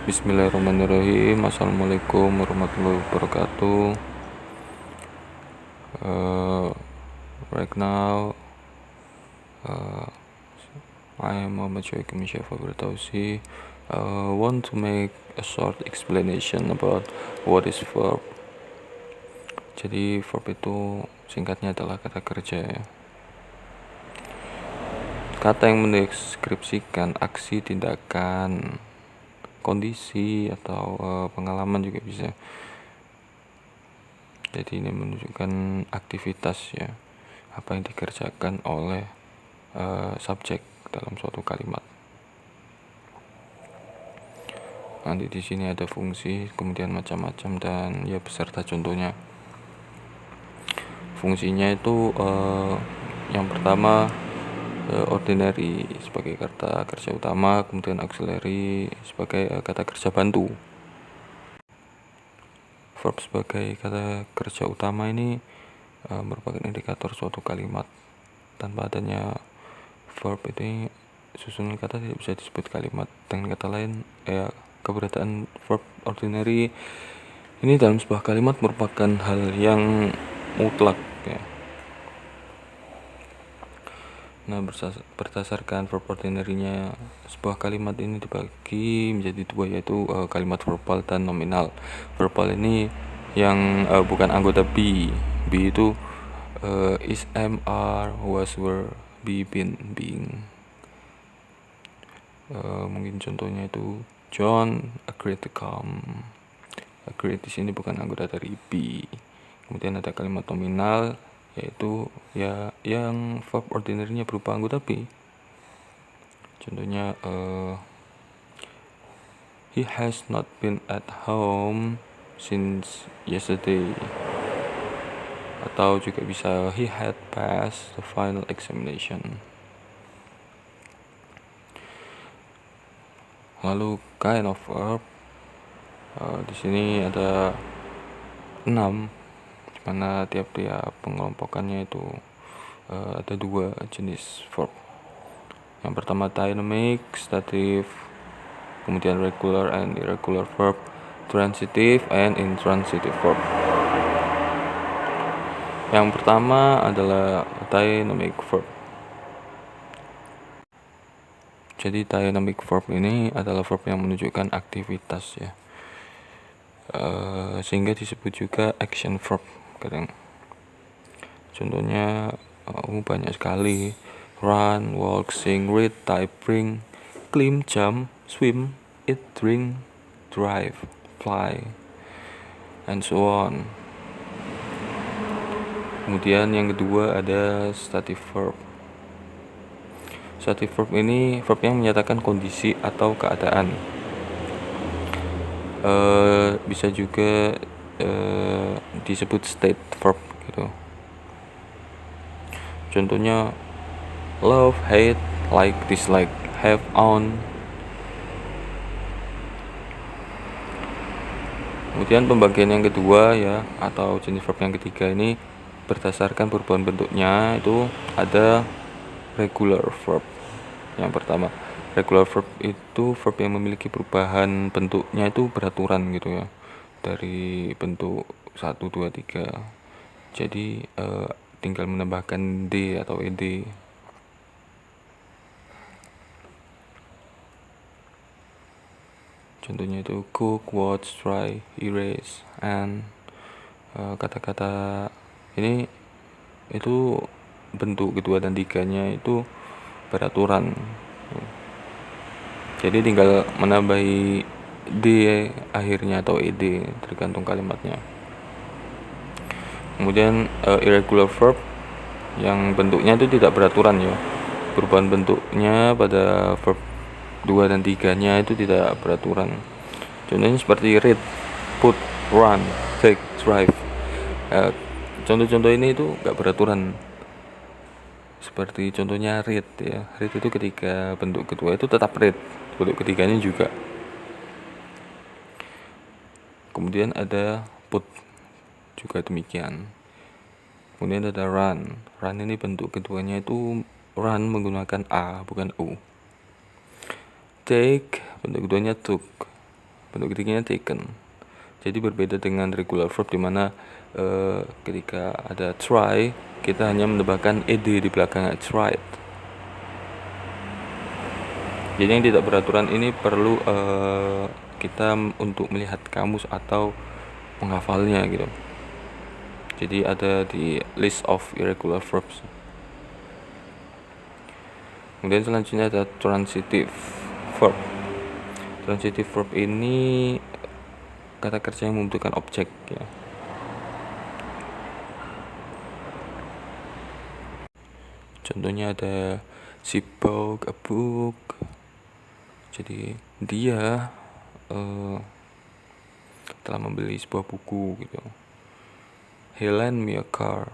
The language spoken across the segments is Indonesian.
Bismillahirrahmanirrahim. Assalamualaikum warahmatullahi wabarakatuh. Right now, I am Muhammad Syaiqi Misyafa Bertausi. Want to make a short explanation about what is verb. Jadi verb itu singkatnya adalah kata kerja ya. Kata yang mendeskripsikan aksi, tindakan, kondisi atau pengalaman juga bisa. Jadi ini menunjukkan aktivitas ya, apa yang dikerjakan oleh subjek dalam suatu kalimat. Nanti di sini ada fungsi, kemudian macam-macam dan ya beserta contohnya. Fungsinya itu yang pertama ordinary sebagai kata kerja utama, kemudian auxiliary sebagai kata kerja bantu. Verb sebagai kata kerja utama ini merupakan indikator suatu kalimat. Tanpa adanya verb ini susunan kata tidak bisa disebut kalimat. Dengan kata lain, keberadaan verb ordinary ini dalam sebuah kalimat merupakan hal yang mutlak ya. Nah, berdasarkan verb ordinary-nya sebuah kalimat ini dibagi menjadi dua, yaitu kalimat verbal dan nominal. Verbal ini yang bukan anggota be. Be itu is, am, are, was, were, be, been, being. Mungkin contohnya itu John agreed to come. Agreed di sini bukan anggota dari be. Kemudian ada kalimat nominal, yaitu ya yang verb ordinary-nya berupa anggota be. Contohnya he has not been at home since yesterday. Atau juga bisa he had passed the final examination. Lalu kind of verb, di sini ada 6, mana tiap-tiap pengelompokannya itu ada 2 jenis verb. Yang pertama dynamic, stative, kemudian regular and irregular verb, transitive and intransitive verb. Yang pertama adalah dynamic verb. Jadi dynamic verb ini adalah verb yang menunjukkan aktivitas ya, sehingga disebut juga action verb kadang. Contohnya banyak sekali: run, walk, sing, read, type, bring, climb, jump, swim, eat, drink, drive, fly, and so on. Kemudian yang kedua ada stative verb. Stative verb ini verb yang menyatakan kondisi atau keadaan. Bisa juga disebut state verb gitu. Contohnya love, hate, like, dislike, have, own. Kemudian pembagian yang kedua ya, atau jenis verb yang ketiga ini berdasarkan perubahan bentuknya, itu ada regular verb. Yang pertama, regular verb itu verb yang memiliki perubahan bentuknya itu beraturan gitu ya, dari bentuk 1, 2, 3. Jadi tinggal menambahkan d atau ed. Contohnya itu cook, watch, try, erase, and kata-kata ini itu bentuk kedua dan tiganya itu beraturan. Jadi tinggal menambahi d akhirnya atau ed tergantung kalimatnya. Kemudian irregular verb yang bentuknya itu tidak beraturan ya. Perubahan bentuknya pada verb 2 dan 3-nya itu tidak beraturan. Contohnya seperti read, put, run, take, drive. Contoh-contoh ini itu gak beraturan. Seperti contohnya read ya. Read itu ketika bentuk kedua itu tetap read, bentuk ketiganya juga. Kemudian ada put, juga demikian. Kemudian ada run. Run ini bentuk keduanya itu run menggunakan a bukan u. Take, bentuk keduanya took. bentuk ketiganya taken. Jadi berbeda dengan regular verb di mana ketika ada try kita hanya menambahkan ed di belakangnya, tried. Jadi yang tidak beraturan ini perlu kita untuk melihat kamus atau menghafalnya gitu. Jadi ada di list of irregular verbs. Kemudian selanjutnya ada transitive verb. Transitive verb ini kata kerja yang membutuhkan objek ya. Contohnya ada she bought a book. Jadi dia telah membeli sebuah buku gitu. He lent me a car.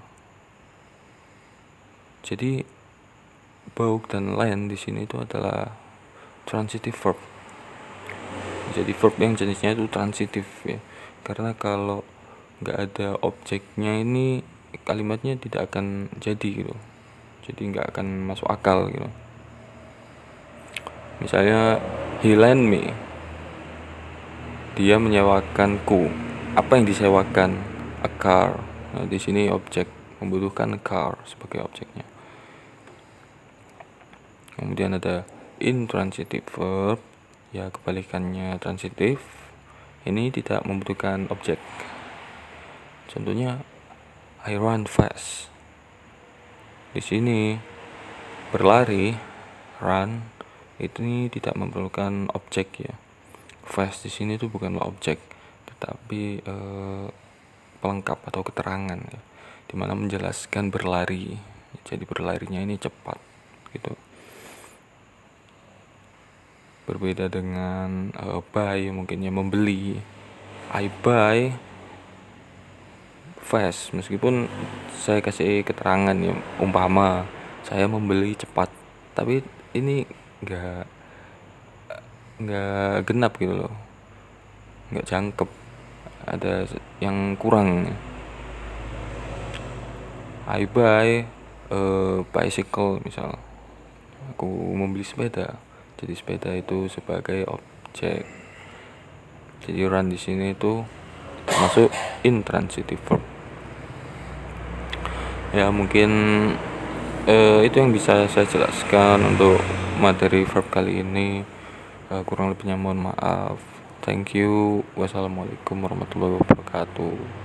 Jadi bought dan lend di sini itu adalah transitive verb. Jadi verb yang jenisnya itu transitif ya. Karena kalau nggak ada objeknya ini kalimatnya tidak akan jadi gitu. Jadi nggak akan masuk akal gitu. Misalnya he lent me, dia menyewakanku. Apa yang disewakan? A car. Nah, di sini objek, membutuhkan car sebagai objeknya. Kemudian ada intransitive verb, ya kebalikannya transitif. Ini tidak membutuhkan objek. Contohnya I run fast. Di sini berlari, run, ini tidak memerlukan objek ya. Fast di sini itu bukanlah objek, tetapi pelengkap atau keterangan ya, dimana menjelaskan berlari. Jadi berlarinya ini cepat gitu. Berbeda dengan buy, mungkin ya membeli. I buy fast, meskipun saya kasih keterangan ya, umpama saya membeli cepat, tapi ini nggak genap gitu loh, nggak jangkep, ada yang kurang. I buy bicycle misal, aku membeli sepeda, jadi sepeda itu sebagai objek. Jadi run di sini itu termasuk intransitive verb. Ya mungkin itu yang bisa saya jelaskan untuk materi verb kali ini. Kurang lebihnya mohon maaf. Thank you. Wassalamualaikum warahmatullahi wabarakatuh.